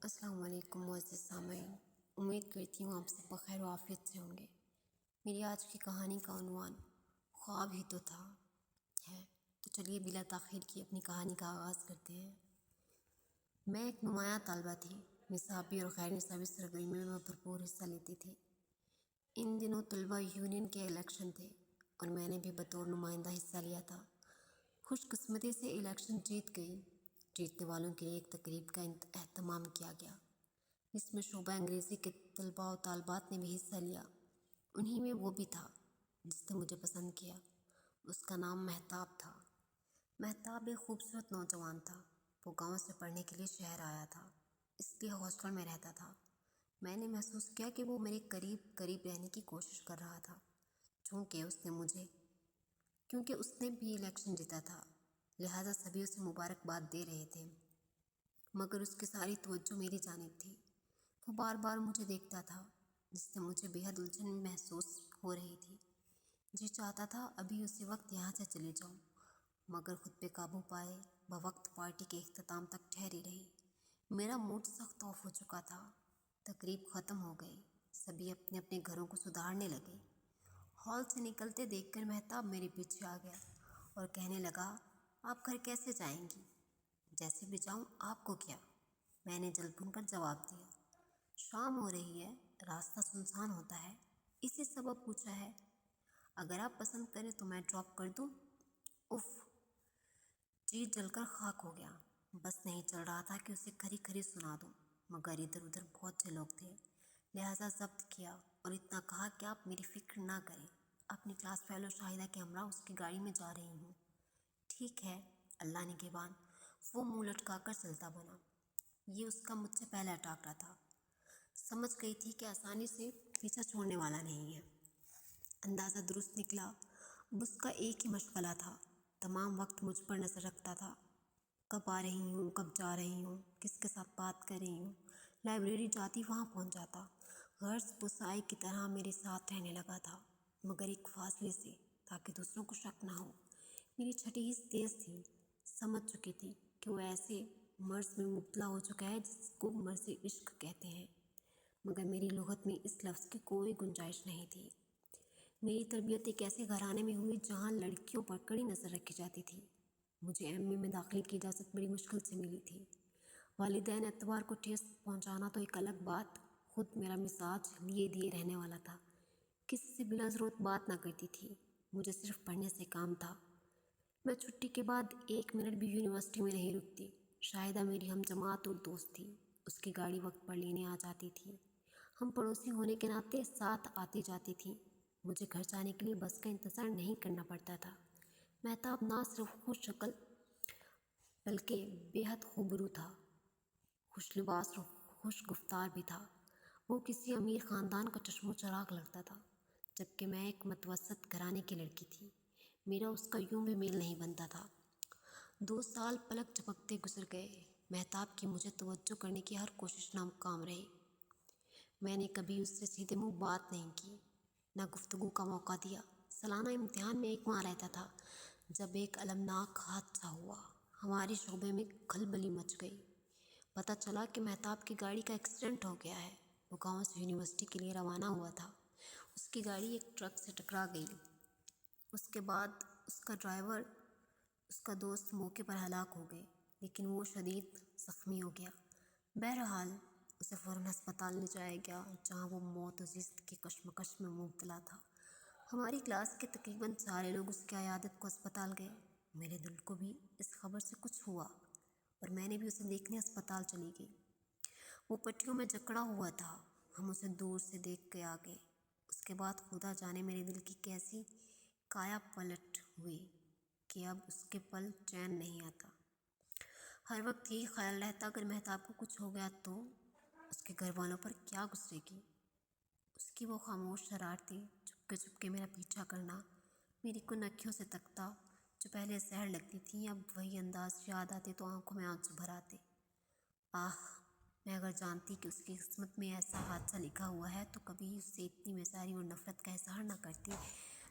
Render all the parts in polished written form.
अस्सलाम वालेकुम मुअज़्ज़िज़ सामईन। उम्मीद करती हूँ आप सब बख़ैर व आफ़ियत से होंगे। मेरी आज की कहानी का उन्वान ख्वाब ही तो था है। तो चलिए बिला ताख़ीर की अपनी कहानी का आगाज़ करते हैं। मैं एक नुमायाँ तालबा थी। निसाबी और गैर निसाबी सरगर्मियों में भरपूर हिस्सा लेती थी। इन दिनों तलबा यूनियन के इलेक्शन थे और मैंने भी बतौर नुमाइंदा हिस्सा लिया था। खुशकिस्मती से इलेक्शन जीत गई। जीतने वालों के लिए एक तकरीब का एहतमाम किया गया, जिसमें शोबा अंग्रेज़ी के तलबा और तालबात ने भी हिस्सा लिया। उन्हीं में वो भी था जिसने मुझे पसंद किया। उसका नाम महताब था। महताब एक खूबसूरत नौजवान था। वो गांव से पढ़ने के लिए शहर आया था, इसलिए हॉस्टल में रहता था। मैंने महसूस किया कि वो मेरे करीब करीब रहने की कोशिश कर रहा था, क्योंकि उसने भी इलेक्शन जीता था, लिहाजा सभी उसे मुबारकबाद दे रहे थे। मगर उसकी सारी तवज्जो मेरी जानिब थी। वो बार बार मुझे देखता था, जिससे मुझे बेहद उलझन महसूस हो रही थी। जी चाहता था अभी उसी वक्त यहाँ से चले जाऊँ, मगर खुद पे काबू पाए बवक्त पार्टी के इख्तिताम तक ठहरी रही। मेरा मूड सख्त ऑफ हो चुका था। तकरीब ख़त्म हो गई। सभी अपने अपने घरों को सुधारने लगे। हॉल से निकलते देखकर महताब मेरे पीछे आ गया और कहने लगा, आप घर कैसे जाएंगी? जैसे भी जाऊँ, आपको क्या? मैंने जल भुनकर जवाब दिया, शाम हो रही है, रास्ता सुनसान होता है, इसी सबब पूछा है। अगर आप पसंद करें तो मैं ड्रॉप कर दूँ? उफ, जी जलकर खाक हो गया। बस नहीं चल रहा था कि उसे खरी खरी सुना दूँ, मगर इधर उधर बहुत से लोग थे, लिहाजा जब्त किया और इतना कहा कि आप मेरी फ़िक्र ना करें, अपनी क्लास फेलो शाहिदा के हमरा उसकी गाड़ी में जा रही हूँ। ठीक है, अल्लाह निगहबान। वो मुँह लटकाकर चलता बना। ये उसका मुझसे पहला टाकरा था। समझ गई थी कि आसानी से पीछा छोड़ने वाला नहीं है। अंदाज़ा दुरुस्त निकला। अब उसका एक ही मशगला था, तमाम वक्त मुझ पर नज़र रखता था। कब आ रही हूँ, कब जा रही हूँ, किसके साथ बात कर रही हूँ। लाइब्रेरी जाती वहाँ पहुँच जाता। गर्ज पुसाई की तरह मेरे साथ रहने लगा था, मगर एक फासले से, ताकि दूसरों को शक ना हो। मेरी छठी हिस्स तेज़ थी। समझ चुकी थी कि वो ऐसे मर्ज़ में मुब्तला हो चुका है जिसको मर्ज़ इश्क कहते हैं, मगर मेरी लुग़त में इस लफ्ज़ की कोई गुंजाइश नहीं थी। मेरी तरबियत एक ऐसे घराने में हुई जहाँ लड़कियों पर कड़ी नज़र रखी जाती थी। मुझे एमए में दाखिले की इजाज़त बड़ी मुश्किल से मिली थी। वालिदैन एतबार को ठेस पहुँचाना तो एक अलग बात, खुद मेरा मिजाज लिए दिए रहने वाला था। किसी से बिला ज़रूरत बात ना करती थी। मुझे सिर्फ पढ़ने से काम था। मैं छुट्टी के बाद एक मिनट भी यूनिवर्सिटी में नहीं रुकती। शाहिदा मेरी हम जमात और दोस्त थी। उसकी गाड़ी वक्त पर लेने आ जाती थी। हम पड़ोसी होने के नाते साथ आती जाती थी। मुझे घर जाने के लिए बस का इंतज़ार नहीं करना पड़ता था। महताब ना सिर्फ खुश शक्ल बल्कि बेहद खूबरू था, खुश लिबास और खुश गुफ्तार भी था। वो किसी अमीर ख़ानदान का चश्मो चराग लगता था, जबकि मैं एक मतवसत घराने की लड़की थी। मेरा उसका यूं भी मेल नहीं बनता था। 2 साल पलक झपकते गुजर गए। महताब की मुझे तवज्जो करने की हर कोशिश नाकाम रही। मैंने कभी उससे सीधे मुंह बात नहीं की, न गुफ्तगू का मौका दिया। सालाना इम्तिहान में एक माह रहता था जब एक अलमनाक हादसा हुआ। हमारे शोबे में खलबली मच गई। पता चला कि महताब की गाड़ी का एक्सीडेंट हो गया है। वो गाँव से यूनिवर्सिटी के लिए रवाना हुआ था। उसकी गाड़ी एक ट्रक से टकरा गई। उसके बाद उसका ड्राइवर, उसका दोस्त मौके पर हलाक हो गए, लेकिन वो शदीद ज़ख्मी हो गया। बहरहाल उसे फ़ौरन अस्पताल ले जाया गया, जहाँ वो मौत ज़िस्त की कशमकश में मुब्तला था। हमारी क्लास के तकरीबन सारे लोग उसकी अयादत को अस्पताल गए। मेरे दिल को भी इस खबर से कुछ हुआ और मैंने भी उसे देखने अस्पताल चली गई। वो पट्टियों में जकड़ा हुआ था। हम उसे दूर से देख के आ गए। उसके बाद खुदा जाने मेरे दिल की कैसी काया पलट हुई कि अब उसके पल चैन नहीं आता। हर वक्त यही ख्याल रहता, अगर महताब को कुछ हो गया तो उसके घर वालों पर क्या गुजरेगी। उसकी वो खामोश शरारतें, चुपके चुपके मेरा पीछा करना, मेरी कुन अँखियों से तकता जो पहले सहर लगती थी, अब वही अंदाज याद आते तो आंखों में आंसू भर आते। आह, मैं अगर जानती कि उसकी किस्मत में ऐसा हादसा लिखा हुआ है तो कभी उससे इतनी बेसारी और नफ़रत का इज़हार न करती।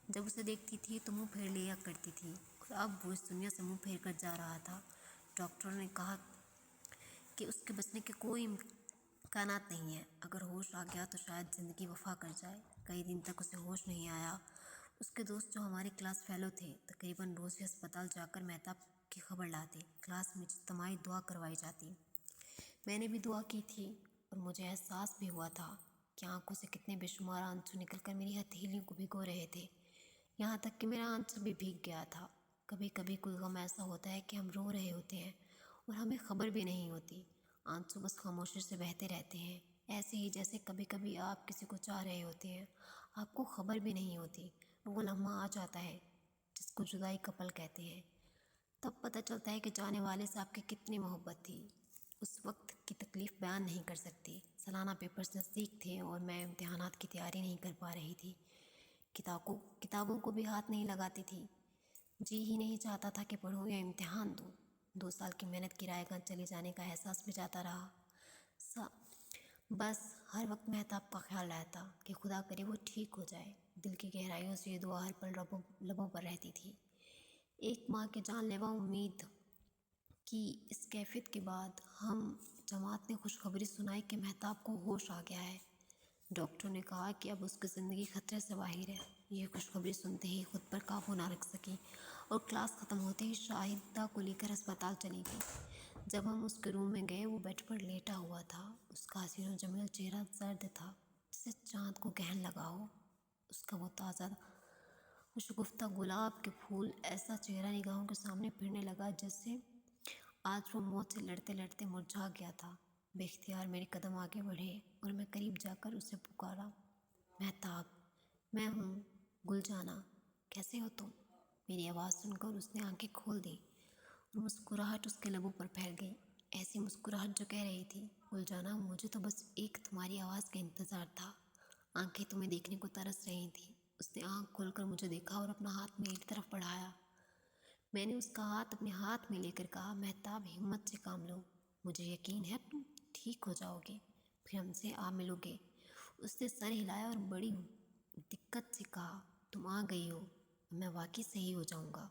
जब उसे देखती थी तो मुंह फेर लिया करती थी, और अब वो इस दुनिया से मुंह फेर कर जा रहा था। डॉक्टरों ने कहा कि उसके बचने के कोई कानात नहीं है। अगर होश आ गया तो शायद ज़िंदगी वफा कर जाए। कई दिन तक उसे होश नहीं आया। उसके दोस्त जो हमारी क्लास फेलो थे तकरीबन रोज़ ही अस्पताल जाकर मेहताब की खबर लाते। क्लास में इज्तिमाई दुआ करवाई जाती। मैंने भी दुआ की थी और मुझे एहसास भी हुआ था कि आंखों से कितने बेशुमार आंसू निकलकर मेरी हथेलियों को भिगो रहे थे। यहाँ तक कि मेरा आंसू भी भीग गया था। कभी कभी कोई गम ऐसा होता है कि हम रो रहे होते हैं और हमें खबर भी नहीं होती। आंसू बस खामोशी से बहते रहते हैं। ऐसे ही जैसे कभी कभी आप किसी को चाह रहे होते हैं, आपको खबर भी नहीं होती, वो लम्हा आ जाता है जिसको जुदाई का पल कहते हैं। तब पता चलता है कि जाने वाले से आपकी कितनी मोहब्बत थी। उस वक्त की तकलीफ़ बयान नहीं कर सकती। सालाना पेपर्स नज़दीक थे और मैं इम्तिहानात की तैयारी नहीं कर पा रही थी। किताबों को भी हाथ नहीं लगाती थी। जी ही नहीं चाहता था कि पढूं या इम्तिहान दूं। 2 साल की मेहनत की रायगां चले जाने का एहसास भी जाता रहा। सा बस हर वक्त मेहताब का ख्याल रहता कि खुदा करे वो ठीक हो जाए। दिल की गहराइयों से ये दुआ हर पल लबों पर रहती थी। एक माँ की जानलेवा उम्मीद कि इस कैफियत के बाद हम जमात ने खुशखबरी सुनाई कि मेहताब को होश आ गया है। डॉक्टर ने कहा कि अब उसकी ज़िंदगी खतरे से बाहर है। यह खुशखबरी सुनते ही खुद पर काबू ना रख सकी और क्लास ख़त्म होते ही शाहिदा को लेकर अस्पताल चली गई। जब हम उसके रूम में गए वो बेड पर लेटा हुआ था। उसका हसीन जमील चेहरा सर्द था जैसे चाँद को गहन लगा हो। उसका वो ताज़ा खुशगुफ्ता गुलाब के फूल ऐसा चेहरा निगाहों के सामने फिरने लगा जैसे आज वो मौत से लड़ते लड़ते मुरझा गया था। बेख्तियार मेरे कदम आगे बढ़े और मैं करीब जाकर उसे पुकारा, मेहताब, मैं हूँ गुलजाना, कैसे हो तुम? मेरी आवाज़ सुनकर उसने आंखें खोल दी और मुस्कुराहट उसके लबों पर फैल गई। ऐसी मुस्कुराहट जो कह रही थी, गुलजाना मुझे तो बस एक तुम्हारी आवाज़ का इंतज़ार था। आंखें तुम्हें देखने को तरस रही थी। उसने आँख खोलकर मुझे देखा और अपना हाथ मेरी तरफ बढ़ाया। मैंने उसका हाथ अपने हाथ में लेकर कहा, मेहताब हिम्मत से काम लो, मुझे यकीन है तुम ठीक हो जाओगे, फिर हमसे आ मिलोगे। उसने सर हिलाया और बड़ी दिक्कत से कहा, तुम आ गई हो, मैं वाकई सही हो जाऊंगा।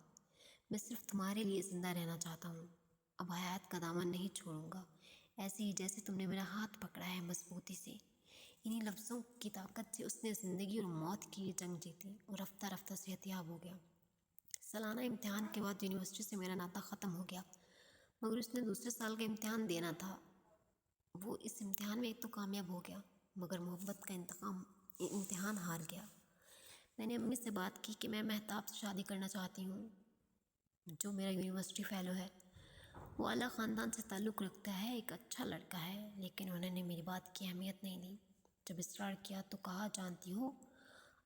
मैं सिर्फ तुम्हारे लिए ज़िंदा रहना चाहता हूँ। अब हयात का दामन नहीं छोड़ूंगा, ऐसे ही जैसे तुमने मेरा हाथ पकड़ा है मजबूती से। इन्हीं लफ्ज़ों की ताकत से उसने ज़िंदगी और मौत की ये जंग जीती और रफ्ता रफ्ता सेहतियाब हो गया। सालाना इम्तिहान के बाद यूनिवर्सिटी से मेरा नाता ख़त्म हो गया, मगर उसने दूसरे साल का इम्तिहान देना था। वो इस इम्तिहान में एक तो कामयाब हो गया, मगर मोहब्बत का इम्तिहान हार गया। मैंने अम्मी से बात की कि मैं मेहताब से शादी करना चाहती हूँ, जो मेरा यूनिवर्सिटी फ़ेलो है। वो आला ख़ानदान से ताल्लुक़ रखता है, एक अच्छा लड़का है, लेकिन उन्होंने मेरी बात की अहमियत नहीं दी। जब इसरार किया तो कहा, जानती हो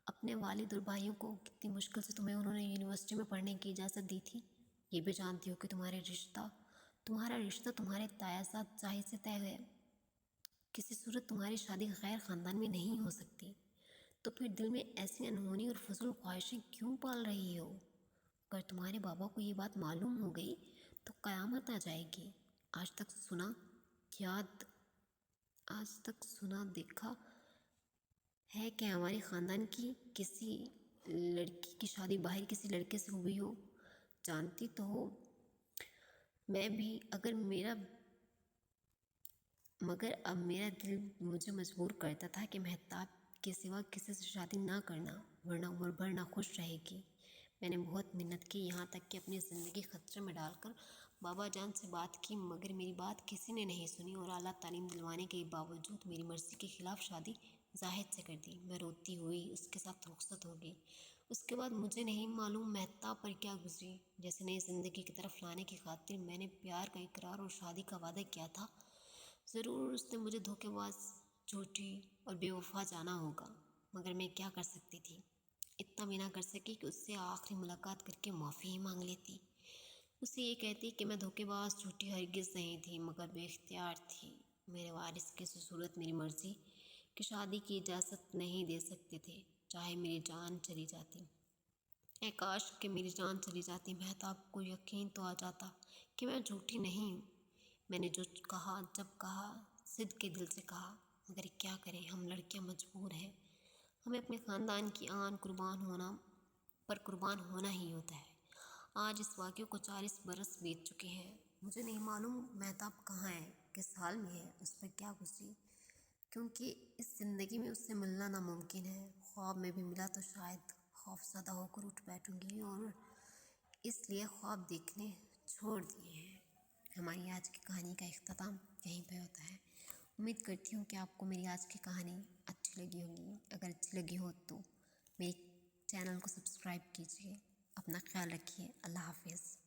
अपने वालिद और भाइयों को कितनी मुश्किल से तुम्हें उन्होंने यूनिवर्सिटी में पढ़ने की इजाज़त दी थी। ये भी जानती हो कि तुम्हारा रिश्ता तुम्हारे तायासाद जाहिद से तय है। किसी सूरत तुम्हारी शादी गैर ख़ानदान में नहीं हो सकती। तो फिर दिल में ऐसी अनहोनी और फजूल ख्वाहिशें क्यों पाल रही हो? अगर तुम्हारे बाबा को ये बात मालूम हो गई तो क़यामत आ जाएगी। आज तक सुना देखा है कि हमारे ख़ानदान की किसी लड़की की शादी बाहर किसी लड़के से हुई हो? जानती तो हो मैं भी, मगर अब मेरा दिल मुझे मजबूर करता था कि मेहताब के सिवा किसी से शादी ना करना, वरना उम्र भर ना खुश रहेगी। मैंने बहुत मिन्नत की, यहाँ तक कि अपनी ज़िंदगी खतरे में डालकर बाबा जान से बात की, मगर मेरी बात किसी ने नहीं सुनी और आला तालीम दिलवाने के बावजूद मेरी मर्ज़ी के ख़िलाफ़ शादी जाहिद से कर दी। मैं रोती हुई उसके साथ रुखसत हो गई। उसके बाद मुझे नहीं मालूम मेहताब पर क्या गुजरी। जैसे नई ज़िंदगी की तरफ लाने की खातिर मैंने प्यार का इकरार और शादी का वादा किया था। ज़रूर उसने मुझे धोखेबाज, झूठी और बेवफा जाना होगा, मगर मैं क्या कर सकती थी? इतना भी ना कर सकी कि उससे आखिरी मुलाकात करके माफ़ी ही मांग लेती। उसे ये कहती कि मैं धोखेबाज, झूठी हरगिज़ नहीं थी, मगर बेख्तियार थी। मेरे वारिस किसी सूरत मेरी मर्ज़ी की शादी की इजाज़त नहीं दे सकते थे, चाहे मेरी जान चली जाती। ऐ काश कि मेरी जान चली जाती, मेहताब को यकीन तो आ जाता कि मैं झूठी नहीं हूँ। मैंने जो कहा, जब कहा, सिद्ध के दिल से कहा, मगर क्या करें, हम लड़कियां मजबूर हैं। हमें अपने ख़ानदान की आन कुर्बान होना ही होता है। आज इस वाक़े को 40 बरस बीत चुके हैं। मुझे नहीं मालूम मेहताब कहाँ है, किस हाल में है, उस पर क्या गुज़री। کیونکہ اس زندگی میں اس سے ملنا ناممکن ہے. خواب میں بھی ملا تو شاید خوف زدہ ہو کر اٹھ بیٹھوں گی اور اس لیے خواب دیکھنے چھوڑ دیے ہیں. ہماری آج کی کہانی کا اختتام یہیں پہ ہوتا ہے. امید کرتی ہوں کہ آپ کو میری آج کی کہانی اچھی لگی ہوگی. اگر اچھی لگی ہو تو میری چینل کو سبسکرائب کیجیے. اپنا خیال رکھیے. اللہ حافظ.